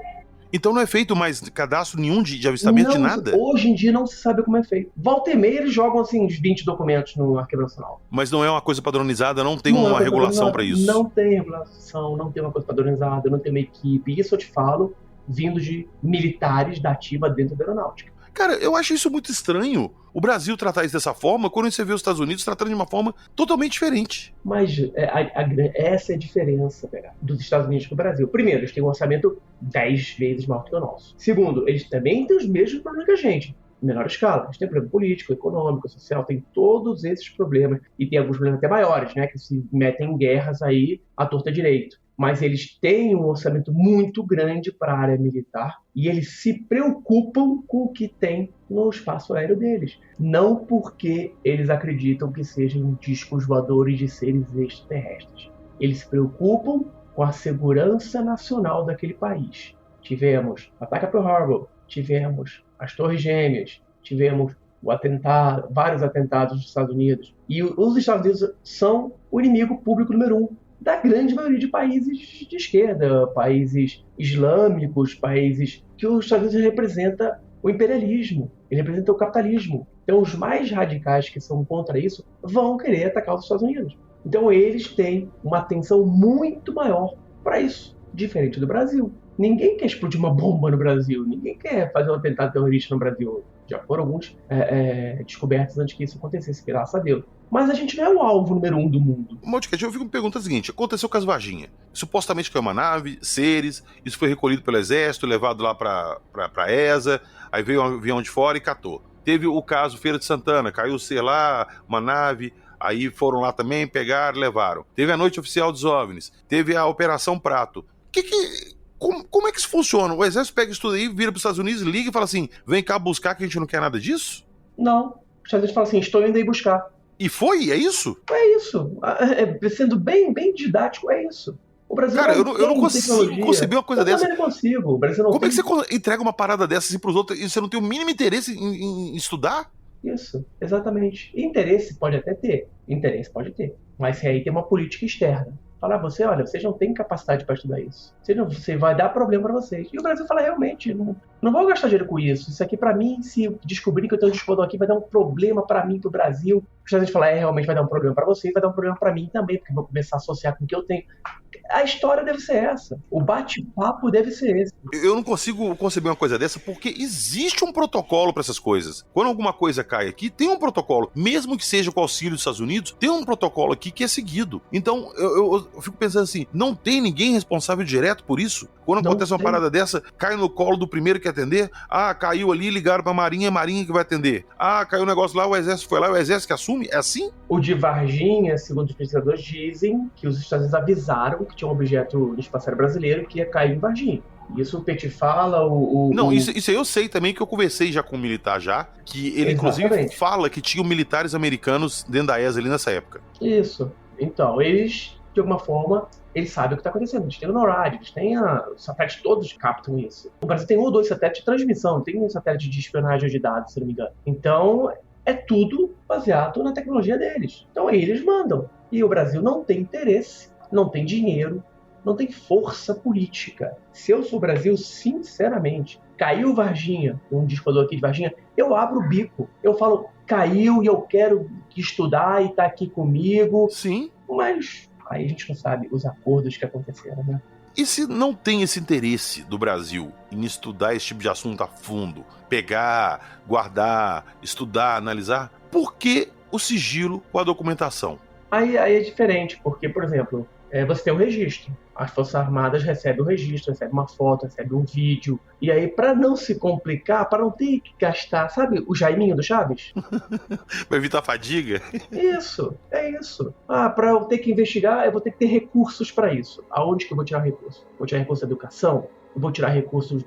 Então não é feito mais cadastro nenhum de avistamento, de nada? Hoje em dia não se sabe como é feito. Volta e meia eles jogam assim uns 20 documentos no Arquivo Nacional. Mas não é uma coisa padronizada, não tem uma regulação para isso? Não tem regulação, não tem uma coisa padronizada, não tem uma equipe. Isso eu te falo vindo de militares da ativa dentro da aeronáutica. Cara, eu acho isso muito estranho. O Brasil tratar isso dessa forma, quando você vê os Estados Unidos tratando de uma forma totalmente diferente. Mas essa é a diferença, dos Estados Unidos com o Brasil. Primeiro, eles têm um orçamento 10 vezes maior que o nosso. Segundo, eles também têm os mesmos problemas que a gente. Em menor escala. Eles têm problema político, econômico, social, tem todos esses problemas. E tem alguns problemas até maiores, né? Que se metem em guerras aí à torta direito. Mas eles têm um orçamento muito grande para a área militar e eles se preocupam com o que tem no espaço aéreo deles. Não porque eles acreditam que sejam discos voadores de seres extraterrestres. Eles se preocupam com a segurança nacional daquele país. Tivemos o ataque a Pearl Harbor, tivemos as Torres Gêmeas, tivemos vários atentados nos Estados Unidos. E os Estados Unidos são o inimigo público número 1 da grande maioria de países de esquerda, países islâmicos, países que os Estados Unidos representa o imperialismo, ele representa o capitalismo. Então os mais radicais que são contra isso vão querer atacar os Estados Unidos. Então eles têm uma atenção muito maior para isso, diferente do Brasil. Ninguém quer explodir uma bomba no Brasil, ninguém quer fazer um atentado terrorista no Brasil. Já foram alguns descobertos antes que isso acontecesse, graças a Deus. Mas a gente não é o alvo número 1 do mundo. Mordecai, eu fico me perguntando o seguinte: aconteceu com as Varginha. Supostamente caiu uma nave, seres, isso foi recolhido pelo exército, levado lá pra ESA, aí veio um avião de fora e catou. Teve o caso Feira de Santana, caiu, sei lá, uma nave, aí foram lá também, pegaram, levaram. Teve a Noite Oficial dos OVNIs, teve a Operação Prato. Como é que isso funciona? O exército pega isso tudo aí, vira para os Estados Unidos, liga e fala assim: vem cá buscar que a gente não quer nada disso? Não. Os Estados Unidos falam assim: estou indo aí buscar. E foi? É isso? É isso. Sendo bem didático, é isso. O Brasil Cara, eu não consigo conceber uma coisa dessa. Eu também não consigo. O Brasil não Como é que você entrega uma parada dessa assim, para os outros e você não tem o mínimo interesse em estudar? Isso, exatamente. Interesse pode até ter. Interesse pode ter. Mas aí tem uma política externa. Falar olha, vocês não têm capacidade para estudar isso. Você vai dar problema para vocês. E o Brasil fala, realmente, não vou gastar dinheiro com isso. Isso aqui, para mim, se descobrir que eu tenho um discodão aqui, vai dar um problema para mim, pro Brasil. Os Estados Unidos falam, realmente vai dar um problema para você, vai dar um problema para mim também, porque eu vou começar a associar com o que eu tenho. A história deve ser essa. O bate-papo deve ser esse. Eu não consigo conceber uma coisa dessa porque existe um protocolo para essas coisas. Quando alguma coisa cai aqui, tem um protocolo. Mesmo que seja com o auxílio dos Estados Unidos, tem um protocolo aqui que é seguido. Então, eu fico pensando assim, não tem ninguém responsável direto por isso? Quando acontece uma parada dessa, cai no colo do primeiro que atender. Ah, caiu ali, ligaram pra Marinha, é a Marinha que vai atender. Ah, caiu um negócio lá, o Exército foi lá, o Exército que assume? É assim? O de Varginha, segundo os pesquisadores, dizem que os Estados Unidos avisaram que tinha um objeto no espaço aéreo brasileiro que ia cair em Varginha. Isso o Petit fala, Não, isso aí eu sei também, que eu conversei já com um militar já, que ele inclusive fala que tinham militares americanos dentro da ESA ali nessa época. Isso. Então, eles, de alguma forma, eles sabem o que está acontecendo. Eles têm o NORAD, eles têm os satélites todos captam isso. O Brasil tem um ou dois satélites de transmissão, tem um satélite de espionagem de dados, se não me engano. Então, é tudo baseado na tecnologia deles. Então, eles mandam. E o Brasil não tem interesse, não tem dinheiro, não tem força política. Se eu sou o Brasil, sinceramente, caiu Varginha, um discodor aqui de Varginha, eu abro o bico. Eu falo, caiu e eu quero estudar e tá aqui comigo. Sim. Mas aí a gente não sabe os acordos que aconteceram, né? E se não tem esse interesse do Brasil em estudar esse tipo de assunto a fundo, pegar, guardar, estudar, analisar, por que o sigilo com a documentação? Aí é diferente, porque, por exemplo, você tem um registro. As Forças Armadas recebem o registro, recebem uma foto, recebem um vídeo. E aí, para não se complicar, para não ter que gastar, sabe o Jaiminho do Chaves? Para evitar fadiga? Isso, é isso. Para eu ter que investigar, eu vou ter que ter recursos para isso. Aonde que eu vou tirar recursos? Vou tirar recursos da educação? Eu vou tirar recursos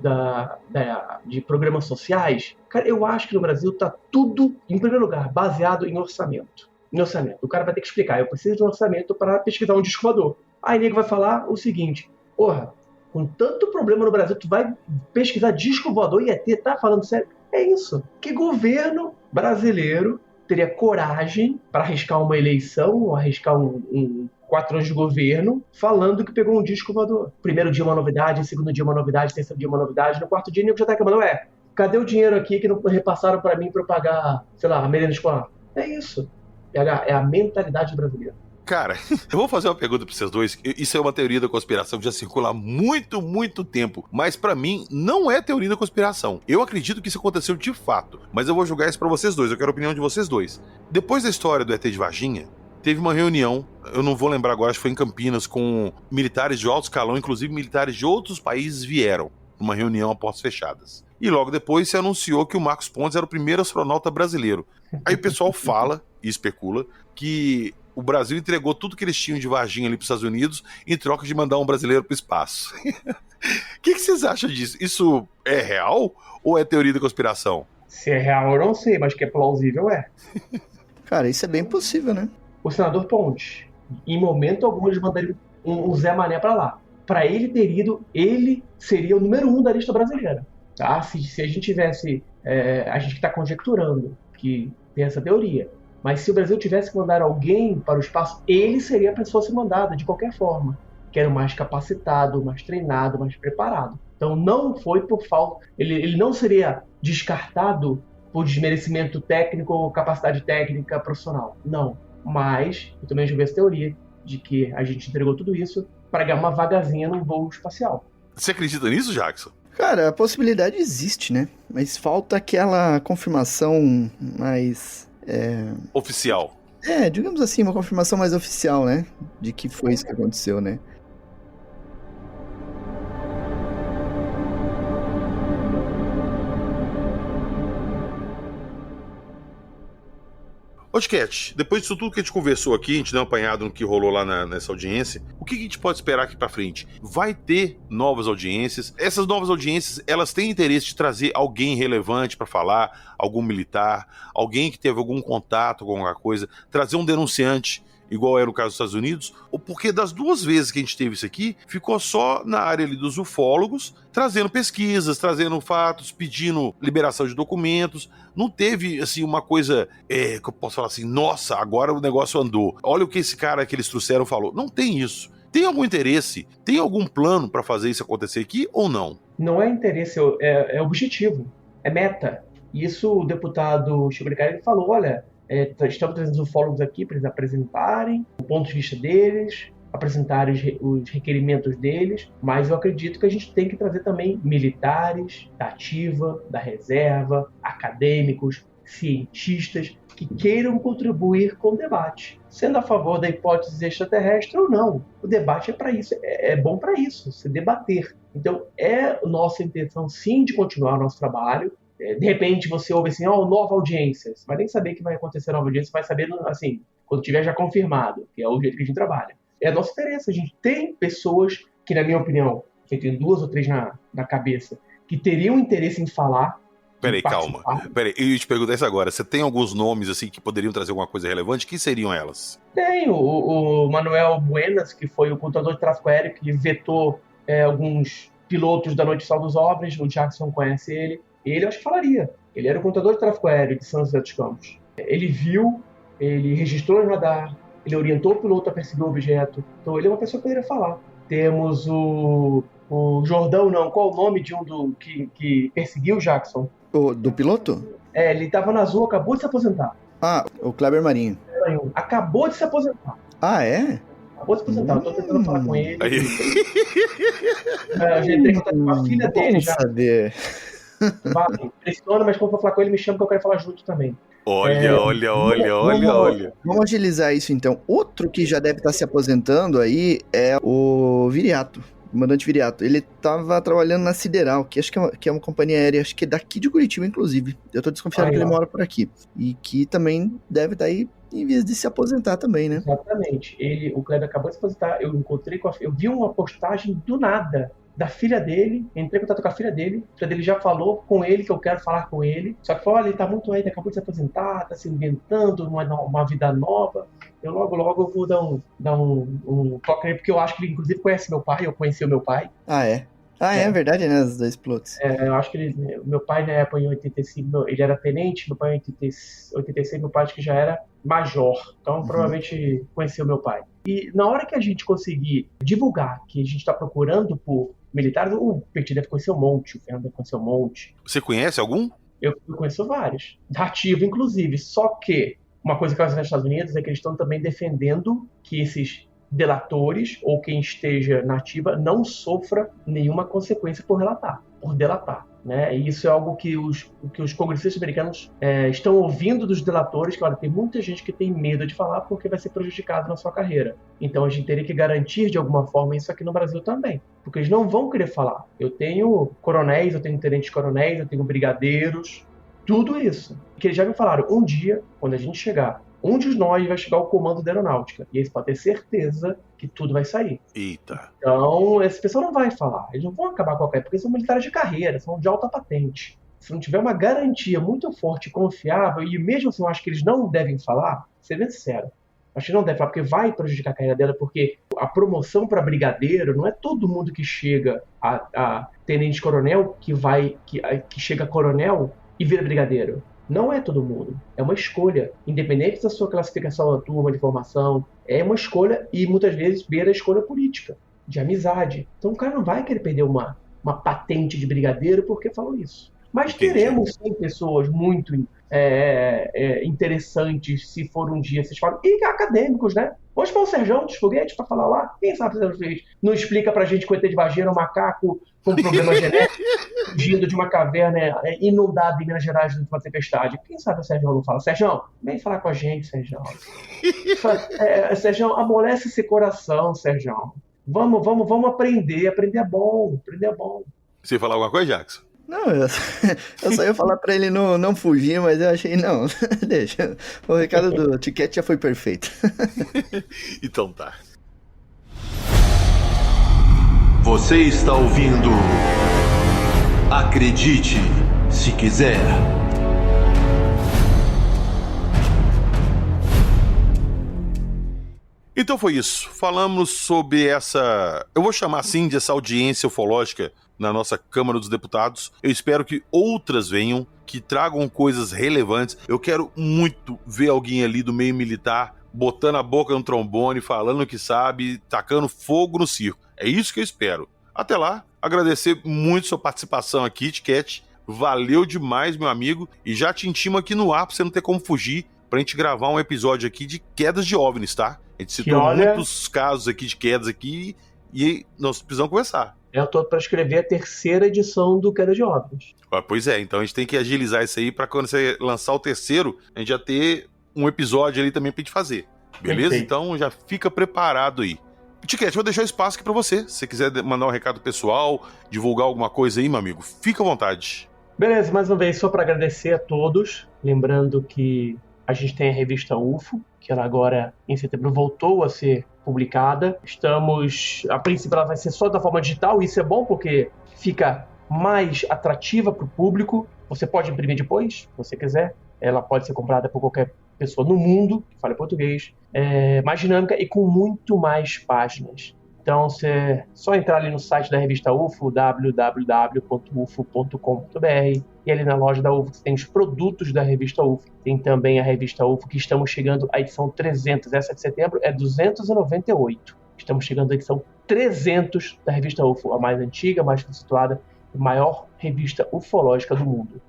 de programas sociais? Cara, eu acho que no Brasil está tudo, em primeiro lugar, baseado em orçamento. no orçamento. O cara vai ter que explicar, eu preciso de um orçamento para pesquisar um disco voador. Aí nego vai falar o seguinte, porra, com tanto problema no Brasil, tu vai pesquisar disco voador e ET, tá falando sério? É isso. Que governo brasileiro teria coragem para arriscar uma eleição, ou arriscar 4 anos de governo, falando que pegou um disco voador? Primeiro dia uma novidade, segundo dia uma novidade, terceiro dia uma novidade, no quarto dia o nego já tá acabando, cadê o dinheiro aqui que não repassaram para mim para eu pagar, sei lá, a merenda escolar? É isso. É a mentalidade brasileira. Cara, eu vou fazer uma pergunta pra vocês dois. Isso é uma teoria da conspiração que já circula há muito, muito tempo. Mas pra mim, não é teoria da conspiração. Eu acredito que isso aconteceu de fato. Mas eu vou julgar isso pra vocês dois. Eu quero a opinião de vocês dois. Depois da história do ET de Varginha, teve uma reunião, eu não vou lembrar agora, acho que foi em Campinas, com militares de alto escalão, inclusive militares de outros países vieram. Uma reunião a portas fechadas. E logo depois se anunciou que o Marcos Pontes era o primeiro astronauta brasileiro. Aí o pessoal fala e especula que o Brasil entregou tudo que eles tinham de Varginha ali para os Estados Unidos em troca de mandar um brasileiro para o espaço. O que vocês acham disso? Isso é real ou é teoria da conspiração? Se é real eu não sei, mas que é plausível é. Cara, isso é bem possível, né? O senador Pontes, em momento algum eles mandariam um Zé Mané para lá. Para ele ter ido, ele seria o número 1 da lista brasileira. Tá? Se a gente tivesse... a gente está conjecturando que tem essa teoria. Mas se o Brasil tivesse que mandar alguém para o espaço, ele seria a pessoa a ser mandada, de qualquer forma. Que era o mais capacitado, mais treinado, mais preparado. Então não foi por falta... Ele não seria descartado por desmerecimento técnico ou capacidade técnica profissional. Não. Mas eu também joguei essa teoria de que a gente entregou tudo isso para ganhar uma vagazinha num voo espacial. Você acredita nisso, Jackson? Cara, a possibilidade existe, né? Mas falta aquela confirmação mais... oficial. Digamos assim, uma confirmação mais oficial, né? De que foi isso que aconteceu, né? Ô, Tiquete, depois disso tudo que a gente conversou aqui, a gente deu um apanhado no que rolou lá nessa audiência, o que a gente pode esperar aqui pra frente? Vai ter novas audiências? Essas novas audiências, elas têm interesse de trazer alguém relevante pra falar, algum militar, alguém que teve algum contato com alguma coisa, trazer um denunciante, igual era o caso dos Estados Unidos, ou porque das 2 vezes que a gente teve isso aqui, ficou só na área ali dos ufólogos, trazendo pesquisas, trazendo fatos, pedindo liberação de documentos. Não teve, assim, uma coisa, que eu posso falar assim, nossa, agora o negócio andou. Olha o que esse cara que eles trouxeram falou. Não tem isso. Tem algum interesse? Tem algum plano para fazer isso acontecer aqui ou não? Não é interesse, é objetivo, é meta. Isso o deputado Chico Alecrim falou, olha... estamos trazendo os ufólogos aqui para eles apresentarem o ponto de vista deles, apresentarem os requerimentos deles, mas eu acredito que a gente tem que trazer também militares da ativa, da reserva, acadêmicos, cientistas, que queiram contribuir com o debate, sendo a favor da hipótese extraterrestre ou não. O debate é para isso, é bom para isso, se debater. Então é nossa intenção sim de continuar o nosso trabalho. De repente você ouve assim, nova audiência. Você vai nem saber que vai acontecer nova audiência, você vai saber assim, quando tiver já confirmado, que é o jeito que a gente trabalha. É nosso interesse. A gente tem pessoas que, na minha opinião, que tem 2 ou 3 na cabeça, que teriam interesse em falar. Peraí, calma. Peraí, eu te pergunto isso agora. Você tem alguns nomes assim que poderiam trazer alguma coisa relevante? Quem seriam elas? Tem. O Manuel Buenas, que foi o controlador de tráfego aéreo, que vetou alguns pilotos da Noite Sal dos Obras. O Jackson conhece ele. Ele, eu acho que falaria. Ele era o contador de tráfego aéreo de São José dos Campos. Ele viu, ele registrou no radar, ele orientou o piloto a perseguir o objeto. Então ele é uma pessoa que poderia falar. Temos o Jordão, não, qual o nome de que perseguiu o Jackson? Do piloto? Ele estava na Azul, acabou de se aposentar. O Kleber Marinho. Acabou de se aposentar. Ah, é? Acabou de se aposentar, eu tô tentando falar com ele. Eu já entrei contato com a filha dele já. Saber. Impressiona, mas quando eu for falar com ele, me chama que eu quero falar junto também. Olha. Vamos agilizar isso então. Outro que já deve estar se aposentando aí é o Viriato, o comandante Viriato. Ele estava trabalhando na Sideral, que acho que é uma companhia aérea, acho que é daqui de Curitiba, inclusive. Eu tô desconfiado que ele mora por aqui. E que também deve estar aí em vez de se aposentar também, né? Exatamente. O Kleber acabou de se aposentar, eu vi uma postagem do nada da filha dele, entrei em contato com a filha dele já falou com ele que eu quero falar com ele, só que falou, olha, ele tá muito aí, ele acabou de se aposentar, tá se inventando uma vida nova, eu logo eu vou dar um toque nele, porque eu acho que ele inclusive conhece meu pai, eu conheci o meu pai. Ah, é? É verdade, né, os dois pilotos. Eu acho que meu pai na época em 85, ele era tenente, meu pai em 86, meu pai acho que já era major, então provavelmente conheceu meu pai. E na hora que a gente conseguir divulgar que a gente está procurando por militares, o Petit deve conhecer um monte, o Fernando deve conhecer um monte. Você conhece algum? Eu conheço vários, da ativa inclusive, só que uma coisa que eu acho nos Estados Unidos é que eles estão também defendendo que esses delatores ou quem esteja na ativa não sofra nenhuma consequência por delatar. Né? E isso é algo que os congressistas americanos estão ouvindo dos delatores, que olha, tem muita gente que tem medo de falar porque vai ser prejudicado na sua carreira. Então a gente teria que garantir de alguma forma isso aqui no Brasil também, porque eles não vão querer falar. Eu tenho coronéis, eu tenho tenentes coronéis, eu tenho brigadeiros, tudo isso. Que eles já me falaram, um dia, quando a gente chegar, um de nós vai chegar ao comando da aeronáutica. E eles podem ter certeza que tudo vai sair. Eita. Então, esse pessoal não vai falar. Eles não vão acabar com a carreira, porque são militares de carreira, são de alta patente. Se não tiver uma garantia muito forte e confiável, e mesmo assim eu acho que eles não devem falar, sendo sincero, acho que não deve falar, porque vai prejudicar a carreira dela, porque a promoção para brigadeiro não é todo mundo que chega a tenente-coronel que chega a coronel e vira brigadeiro. Não é todo mundo. É uma escolha. Independente da sua classificação da turma de formação, é uma escolha e muitas vezes beira a escolha política, de amizade. Então o cara não vai querer perder uma patente de brigadeiro porque falou isso. Mas teremos sim pessoas muito interessantes, se for um dia vocês falam, e acadêmicos, né? Vamos para o Serjão dos Foguetes para falar lá. Quem sabe o Serjão dos Foguetes não explica pra gente que o ET de Varginha era um macaco com problema genético, fugindo de uma caverna inundada em Minas Gerais durante uma tempestade. Quem sabe o Serjão não fala? Serjão, vem falar com a gente, Serjão. Serjão, amolece esse coração, Serjão. Vamos aprender. Aprender é bom. Você ia falar alguma coisa, Jackson? Não, eu só ia falar pra ele não fugir, mas eu achei, não, deixa. O recado do Tiquete já foi perfeito. Então tá. Você está ouvindo Acredite Se Quiser. Então foi isso. Falamos sobre eu vou chamar assim de essa audiência ufológica na nossa Câmara dos Deputados. Eu espero que outras venham, que tragam coisas relevantes. Eu quero muito ver alguém ali do meio militar botando a boca no trombone, falando que sabe, tacando fogo no circo. É isso que eu espero. Até lá, agradecer muito sua participação aqui, Tiquete. Valeu demais, meu amigo. E já te intimo aqui no ar pra você não ter como fugir, pra gente gravar um episódio aqui de quedas de OVNIs, tá? A gente citou muitos casos aqui de quedas aqui e nós precisamos conversar. Eu tô para escrever a 3ª edição do Queda de OVNIs. Pois é, então a gente tem que agilizar isso aí pra quando você lançar o 3º, a gente já ter um episódio ali também pra gente fazer. Beleza? Perfeito. Então já fica preparado aí. Tiquete, vou deixar o espaço aqui pra você. Se você quiser mandar um recado pessoal, divulgar alguma coisa aí, meu amigo, fica à vontade. Beleza, mais uma vez, só para agradecer a todos. Lembrando que a gente tem a revista UFO, que ela agora, em setembro, voltou a ser publicada. A princípio ela vai ser só da forma digital, e isso é bom porque fica mais atrativa para o público. Você pode imprimir depois, se você quiser. Ela pode ser comprada por qualquer pessoa no mundo que fale português. Mais dinâmica e com muito mais páginas. Então, é só entrar ali no site da revista UFO, www.ufo.com.br, e ali na loja da UFO tem os produtos da revista UFO. Tem também a revista UFO, que estamos chegando à edição 300. Essa de setembro é 298. Estamos chegando à edição 300 da revista UFO, a mais antiga, mais situada, a maior revista ufológica do mundo.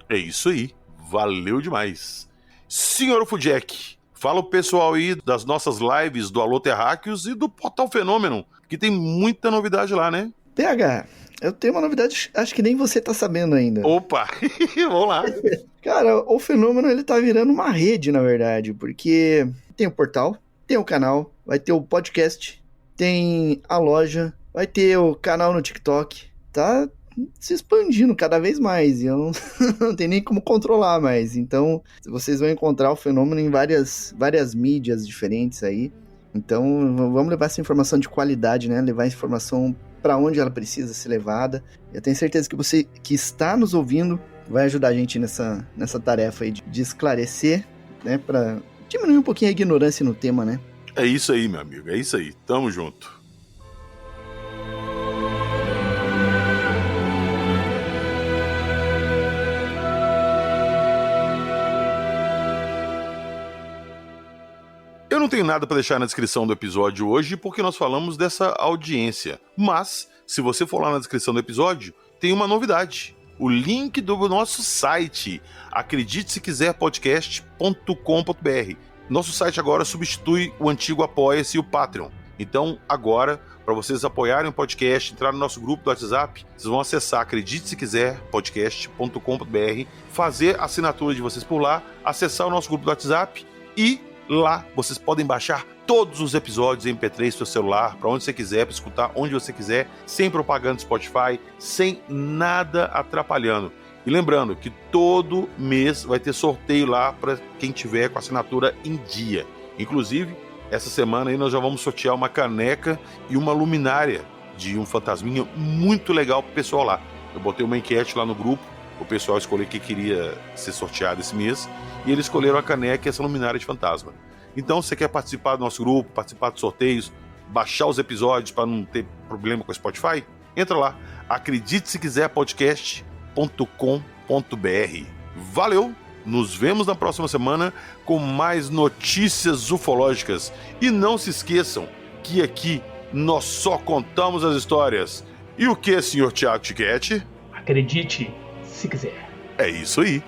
É isso aí. Valeu demais. Senhor UFO Jack, fala o pessoal aí das nossas lives do Alô Terráqueos e do Portal Fenômeno, que tem muita novidade lá, né? PH, eu tenho uma novidade, acho que nem você tá sabendo ainda. Opa, vamos lá. Cara, o Fenômeno, ele tá virando uma rede, na verdade, porque tem o portal, tem o canal, vai ter o podcast, tem a loja, vai ter o canal no TikTok, tá se expandindo cada vez mais, e eu não tenho nem como controlar mais. Então, vocês vão encontrar o Fenômeno em várias mídias diferentes aí. Então, vamos levar essa informação de qualidade, né? Levar informação para onde ela precisa ser levada. Eu tenho certeza que você que está nos ouvindo vai ajudar a gente nessa tarefa aí de esclarecer, né, para diminuir um pouquinho a ignorância no tema, né? É isso aí, meu amigo, é isso aí. Tamo junto. Eu não tenho nada para deixar na descrição do episódio hoje porque nós falamos dessa audiência. Mas, se você for lá na descrição do episódio, tem uma novidade. O link do nosso site, acreditesequizerpodcast.com.br. Nosso site agora substitui o antigo Apoia-se e o Patreon. Então, agora, para vocês apoiarem o podcast, entrar no nosso grupo do WhatsApp, vocês vão acessar acreditesequizerpodcast.com.br, fazer a assinatura de vocês por lá, acessar o nosso grupo do WhatsApp e lá vocês podem baixar todos os episódios em MP3 para o celular, para onde você quiser, para escutar onde você quiser, sem propaganda do Spotify, sem nada atrapalhando. E lembrando que todo mês vai ter sorteio lá para quem tiver com a assinatura em dia. Inclusive, essa semana aí nós já vamos sortear uma caneca e uma luminária de um fantasminha muito legal pro pessoal lá. Eu botei uma enquete lá no grupo, o pessoal escolheu o que queria ser sorteado esse mês, e eles escolheram a caneca e essa luminária de fantasma. Então, se você quer participar do nosso grupo, participar dos sorteios, baixar os episódios para não ter problema com o Spotify, entra lá, acreditesequizerpodcast.com.br. Valeu! Nos vemos na próxima semana com mais notícias ufológicas. E não se esqueçam que aqui nós só contamos as histórias. E o que, senhor Thiago Tiquete? Acredite, se quiser. É isso aí.